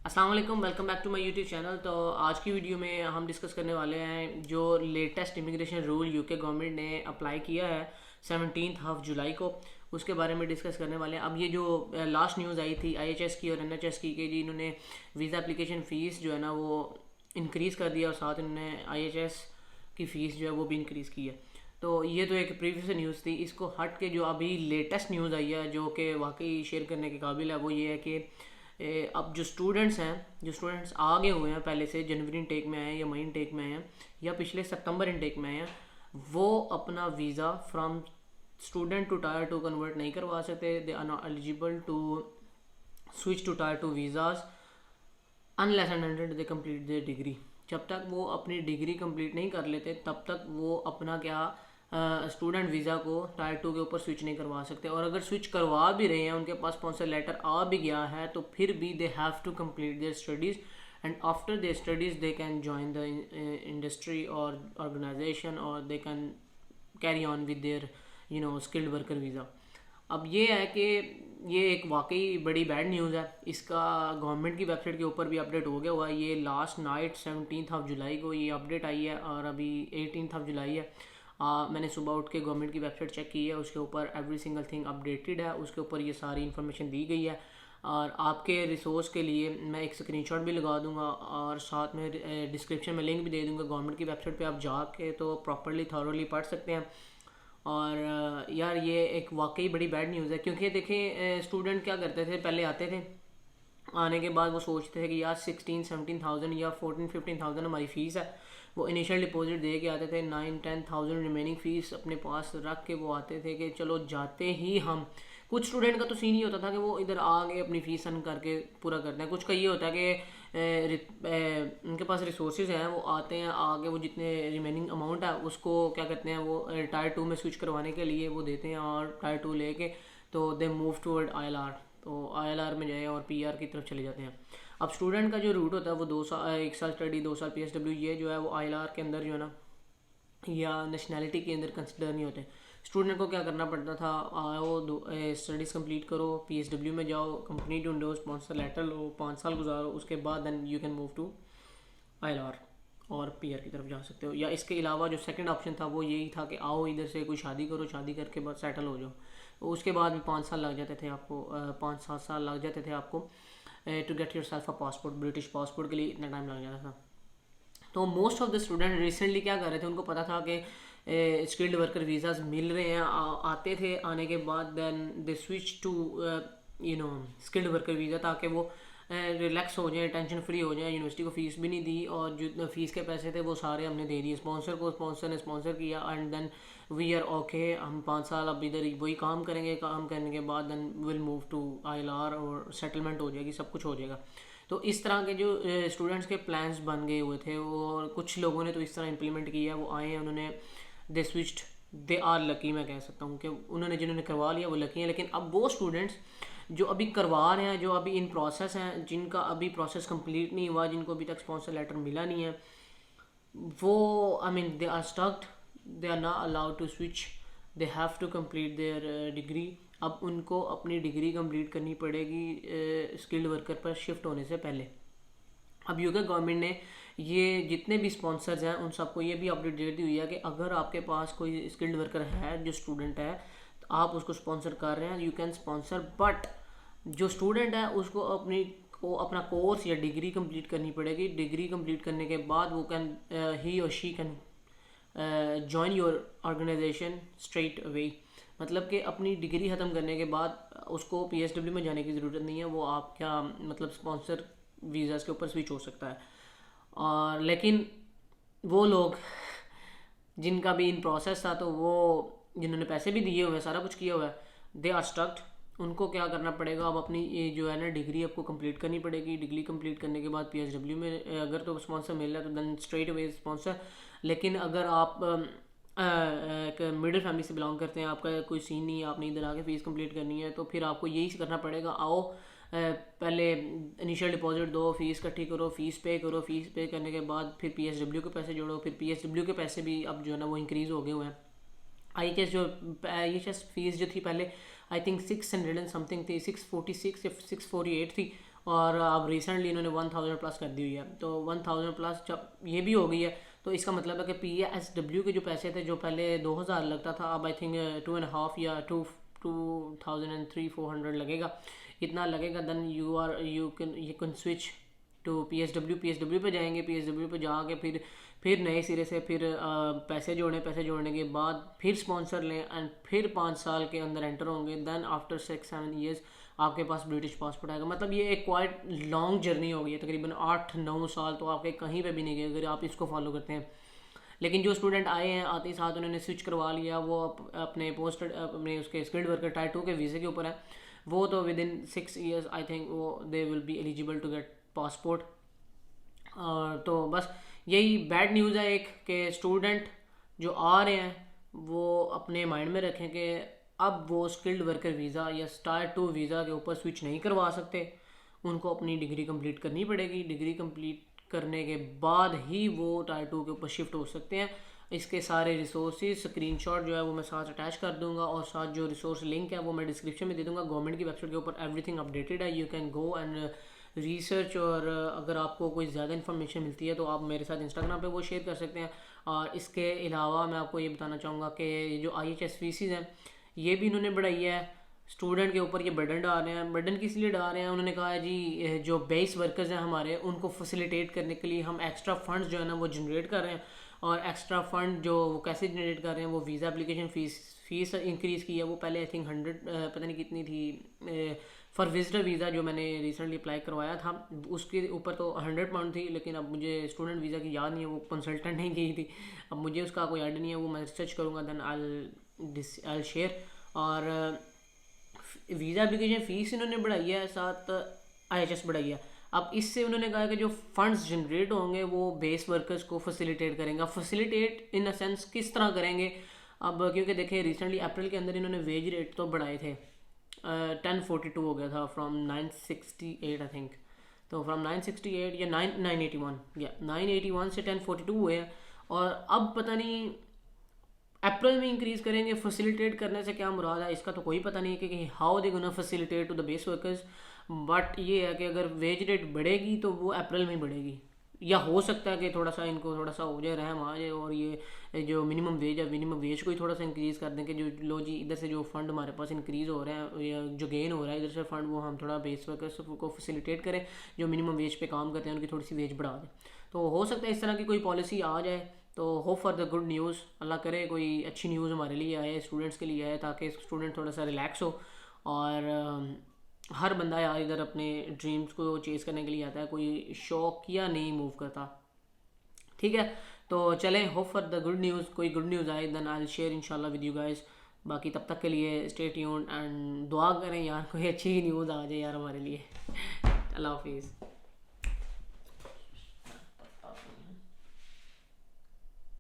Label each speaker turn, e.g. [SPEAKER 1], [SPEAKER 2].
[SPEAKER 1] अस्सलाम वालेकुम, welcome back to my YouTube channel. तो आज की वीडियो में हम डिस्कस करने वाले हैं जो latest immigration rule UK government ने अप्लाई किया है 17 जुलाई को, उसके बारे में डिस्कस करने वाले हैं। अब ये जो लास्ट न्यूज़ आई थी आईएचएस की और एनएचएस की कि जी इन्होंने वीज़ा एप्लीकेशन फ़ीस जो है ना वो इंक्रीज़ कर दिया और साथ इन्होंने आईएचएस की फ़ीस जो है वो भी इंक्रीज़ की है। तो ये तो एक प्रीवियस न्यूज़ थी। इसको हट के जो अभी लेटेस्ट न्यूज़ आई है जो कि वाकई शेयर करने के काबिल है वो ये है कि अब जो स्टूडेंट्स आ गए हुए हैं, पहले से जनवरी इनटेक में आए हैं या मई इनटेक में आए हैं या पिछले सितंबर इनटेक में आए हैं, वो अपना visa from student to tier two convert नहीं करवा सकते। They are not eligible to switch to tier two visas unless and until they complete their degree. जब तक वो अपनी डिग्री कंप्लीट नहीं कर लेते तब तक वो अपना स्टूडेंट वीज़ा को टायर 2 के ऊपर स्विच नहीं करवा सकते। और अगर स्विच करवा भी रहे हैं, उनके पास स्पॉन्सर लेटर आ भी गया है, तो फिर भी they have to complete their studies and after their studies they can join the industry और ऑर्गेनाइजेशन और they can carry on with their skilled worker visa. अब ये है कि ये एक वाकई बड़ी बैड न्यूज़ है। इसका गवर्नमेंट की वेबसाइट के ऊपर भी अपडेट हो गया हुआ है। ये लास्ट नाइट 17 जुलाई को ये अपडेट आई है और अभी 18 जुलाई है। मैंने सुबह उठ के गवर्नमेंट की वेबसाइट चेक की है, उसके ऊपर एवरी सिंगल थिंग अपडेटेड है, उसके ऊपर ये सारी इन्फॉर्मेशन दी गई है। और आपके रिसोर्स के लिए मैं एक स्क्रीनशॉट भी लगा दूंगा और साथ में डिस्क्रिप्शन में लिंक भी दे दूंगा। गवर्नमेंट की वेबसाइट पे आप जाके तो प्रॉपरली थॉरोली पढ़ सकते हैं। और यार ये एक वाकई बड़ी बैड न्यूज़ है, क्योंकि देखें स्टूडेंट क्या करते थे, पहले आते थे, आने के बाद वो सोचते थे कि यार 16-17,000 या 14-15,000 हमारी फ़ीस है। वो इनिशियल डिपॉजिट दे के आते थे, 9-10,000 रिमेनिंग फ़ीस अपने पास रख के वो आते थे कि चलो जाते ही हम। कुछ स्टूडेंट का तो सीन ही होता था कि वो इधर आ गए अपनी फ़ीस अन करके पूरा करते हैं। कुछ का ये होता है कि उनके पास रिसोर्सेज हैं, वो आते हैं, आगे वो जितने रिमेनिंग अमाउंट है उसको क्या करते हैं, वो टायर 2 में स्विच करवाने के लिए वो देते हैं और टायर 2 लेके तो दे मूव टूवर्ड ILR। तो ILR में जाए और PR की तरफ चले जाते हैं। अब स्टूडेंट का जो रूट होता है वो 2 साल, 1 साल स्टडी, 2 साल PSW, ये जो है वो ILR के अंदर जो है ना या नेशनैलिटी के अंदर कंसिडर नहीं होते। स्टूडेंट को क्या करना पड़ता था, आओ स्टडीज़ कंप्लीट करो, PSW में जाओ, कंपनी ढूंढो, स्पॉन्सर लेटर लो, 5 साल गुजारो, उसके बाद then you can move to ILR और PR की तरफ जा सकते हो। या इसके अलावा जो सेकंड ऑप्शन था वो यही था कि आओ इधर से कोई शादी करो, शादी करके बाद सेटल हो जाओ। तो उसके बाद भी 5 साल लग जाते थे आपको, 5-7 साल लग जाते थे आपको to get yourself a passport. British passport के लिए इतना टाइम लग जाता था। तो most of the student recently क्या कर रहे थे, उनको पता था कि स्किल्ड वर्कर वीज़ाज मिल रहे हैं, आते थे, आने के बाद then they switch to skilled worker visa, ताकि वो रिलैक्स हो जाए, टेंशन फ्री हो जाए। यूनिवर्सिटी को फ़ीस भी नहीं दी और जो फ़ीस के पैसे थे वो सारे हमने दे दिए स्पॉन्सर को, स्पॉन्सर ने स्पॉन्सर किया and then we are okay, हम 5 साल अब इधर वही काम करेंगे, काम करने के बाद then will move to ILR और सेटलमेंट हो जाएगी, सब कुछ हो जाएगा। तो इस तरह के जो स्टूडेंट्स के प्लान्स बन गए हुए थे और कुछ लोगों ने तो इस तरह इम्प्लीमेंट किया है। वो आए हैं, उन्होंने दे स्विच्ड, दे आर लकी, मैं कह सकता हूँ कि उन्होंने जिन्होंने करवा लिया वो लकी हैं। लेकिन अब वो स्टूडेंट्स जो अभी करवा रहे हैं, जो अभी इन प्रोसेस हैं, जिनका अभी प्रोसेस कंप्लीट नहीं हुआ, जिनको अभी तक स्पॉन्सर लेटर मिला नहीं है, वो I mean they are stucked, they are not allowed to switch, they have to complete their degree. अब उनको अपनी डिग्री कंप्लीट करनी पड़ेगी स्किल्ड वर्कर पर शिफ्ट होने से पहले। अब यूके गवर्नमेंट ने ये जितने भी स्पॉन्सर्स हैं उन सबको ये भी अपडेट दे दी हुई है कि अगर आपके पास कोई स्किल्ड वर्कर है जो स्टूडेंट है, तो आप उसको स्पॉन्सर कर रहे हैं, यू कैन स्पॉन्सर, बट जो स्टूडेंट है उसको अपना कोर्स या डिग्री कंप्लीट करनी पड़ेगी। डिग्री कंप्लीट करने के बाद वो कैन ही और she can join your organisation straight away. मतलब कि अपनी डिग्री ख़त्म करने के बाद उसको PSW में जाने की ज़रूरत नहीं है, वो आप क्या मतलब स्पॉन्सर वीज़ाज़ के ऊपर स्विच हो सकता है। और लेकिन वो लोग जिनका भी इन प्रोसेस था, तो वो जिन्होंने पैसे भी दिए हुए हैं, सारा कुछ किया हुआ है, दे आर स्टक्ड। उनको क्या करना पड़ेगा, अब अपनी ये जो है ना डिग्री आपको कंप्लीट करनी पड़ेगी। डिग्री कंप्लीट करने के बाद PSW में अगर तो स्पॉन्सर मिल रहा है तो देन स्ट्रेट अवे स्पॉन्सर। लेकिन अगर आप एक मिडिल फैमिली से बिलोंग करते हैं, आपका कोई सीन नहीं है, आपने इधर आके फ़ीस कंप्लीट करनी है, तो फिर आपको यही करना पड़ेगा, आओ पहले इनिशियल डिपॉजिट दो, फीस इकट्ठी करो, फ़ीस पे करो, फ़ीस पे करने के बाद फिर PSW के पैसे जोड़ो, फिर PSW के पैसे भी अब जो है ना वो इंक्रीज़ हो गए हुए हैं। IHS फ़ीस जो थी पहले आई थिंक 600 एंड समथिंग थी, 646 या 648 थी, और अब रिसेंटली इन्होंने 1000 प्लस कर दी हुई है। तो 1000 प्लस जब ये भी हो गई है तो इसका मतलब है कि PSW के जो पैसे थे जो पहले 2000 लगता था, अब आई थिंक 2.5 या 2003-400 लगेगा, इतना लगेगा। Then you can switch to PSW पे जाएंगे, PSW पे जाके फिर नए सिरे से फिर पैसे जोड़ने के बाद फिर स्पॉन्सर लें एंड फिर 5 साल के अंदर एंटर होंगे। देन आफ्टर 6-7 ईयर्स आपके पास ब्रिटिश पासपोर्ट आएगा। मतलब ये एक क्वाइट लॉन्ग जर्नी हो गई है, तकरीबन 8-9 साल तो आपके कहीं पे भी नहीं गए अगर आप इसको फॉलो करते हैं। लेकिन जो स्टूडेंट आए हैं आते ही साथ उन्होंने स्विच करवा लिया, वो अपने अपने उसके स्किल्ड वर्कर टाइप 2 के वीज़े के ऊपर है, वो तो within 6 years I think वो they will be eligible to get passport. तो बस यही बैड न्यूज़ है एक, कि स्टूडेंट जो आ रहे हैं वो अपने माइंड में रखें कि अब वो स्किल्ड वर्कर वीज़ा या टायर 2 वीज़ा के ऊपर स्विच नहीं करवा सकते, उनको अपनी डिग्री कंप्लीट करनी पड़ेगी। डिग्री कंप्लीट करने के बाद ही वो टायर 2 के ऊपर शिफ्ट हो सकते हैं। इसके सारे रिसोर्सेज स्क्रीनशॉट जो है वो मैं साथ अटैच कर दूंगा और साथ जो रिसोर्स लिंक है वो मैं डिस्क्रिप्शन में दे दूंगा। गवर्नमेंट की वेबसाइट के ऊपर एवरीथिंग अपडेटेड है, you can go and research. और अगर आपको कोई ज़्यादा इन्फॉर्मेशन मिलती है तो आप मेरे साथ इंस्टाग्राम पे वो शेयर कर सकते हैं। और इसके अलावा मैं आपको ये बताना चाहूँगा कि जो IHS फीसिस हैं ये भी इन्होंने बढ़ाई है। स्टूडेंट के ऊपर ये बर्डन डाल रहे हैं। बर्डन किस लिए डाल रहे हैं, उन्होंने कहा है जी जो बेस वर्कर्स हैं हमारे उनको फैसिलिटेट करने के लिए हम एक्स्ट्रा फंड्स जो है ना वो जनरेट कर रहे हैं। और एक्स्ट्रा फंड जो वो कैसे जनरेट कर रहे हैं, वो वीज़ा एप्लीकेशन फ़ीस इंक्रीज़ की है। वो पहले आई थिंक 100 पता नहीं कितनी थी फॉर विजिटर वीज़ा जो मैंने रिसेंटली अप्लाई करवाया था उसके ऊपर तो 100 पाउंड थी, लेकिन अब मुझे स्टूडेंट वीज़ा की याद नहीं है, वो कंसल्टेंट नहीं की थी, अब मुझे उसका कोई आइडिया नहीं है, वो मैं रिसर्च करूँगा देन आई शेयर। और वीज़ा एप्लीकेशन फ़ीस इन्होंने बढ़ाई है, साथ IHS बढ़ाई है। अब इससे उन्होंने कहा कि जो फंड्स जनरेट होंगे वो बेस वर्कर्स को फैसिलिटेट करेंगे। फैसिलिटेट इन अ सेंस किस तरह करेंगे, अब क्योंकि देखिए रिसेंटली अप्रैल के अंदर इन्होंने वेज रेट तो बढ़ाए थे, 1042 हो गया था फ्रॉम 968 आई थिंक। तो फ्रॉम 968 या 981 से 1042 हुए हैं। और अब पता नहीं अप्रैल में इंक्रीज़ करेंगे। फैसिलिटेट करने से क्या मुराद है इसका तो कोई पता नहीं है कि how they gonna facilitate to the base workers. But ये है कि अगर वेज रेट बढ़ेगी तो वो अप्रैल में ही बढ़ेगी, या हो सकता है कि थोड़ा सा इनको थोड़ा सा हो जाए रहम आ जाए और ये जो मिनिमम वेज है मिनिमम वेज को ही थोड़ा सा इंक्रीज़ कर दें कि जो लो जी इधर से जो फंड हमारे पास इंक्रीज़ हो रहा है या जो गेन हो रहा है इधर से फंड वो हम थोड़ा बेस वर्कर्स को फैसिलिटेट करें, जो मिनिमम वेज पे काम करते हैं उनकी थोड़ी सी वेज बढ़ा दें। तो हो सकता है इस तरह की कोई पॉलिसी आ जाए। तो hope for the good news, अल्लाह करे कोई अच्छी न्यूज़ हमारे लिए आए, स्टूडेंट्स के लिए आए, ताकि स्टूडेंट थोड़ा सा रिलैक्स हो। और हर बंदा यार इधर अपने ड्रीम्स को चेज़ करने के लिए आता है, कोई शौक या नहीं मूव करता। ठीक है, तो चलें, hope for the good news, कोई गुड न्यूज़ आए देन आई विल शेयर इंशाल्लाह विद यू गाइस। बाकी तब तक के लिए स्टे ट्यून्ड एंड दुआ करें यार कोई अच्छी न्यूज़ आ जाए यार हमारे लिए। अल्लाह हाफिज़।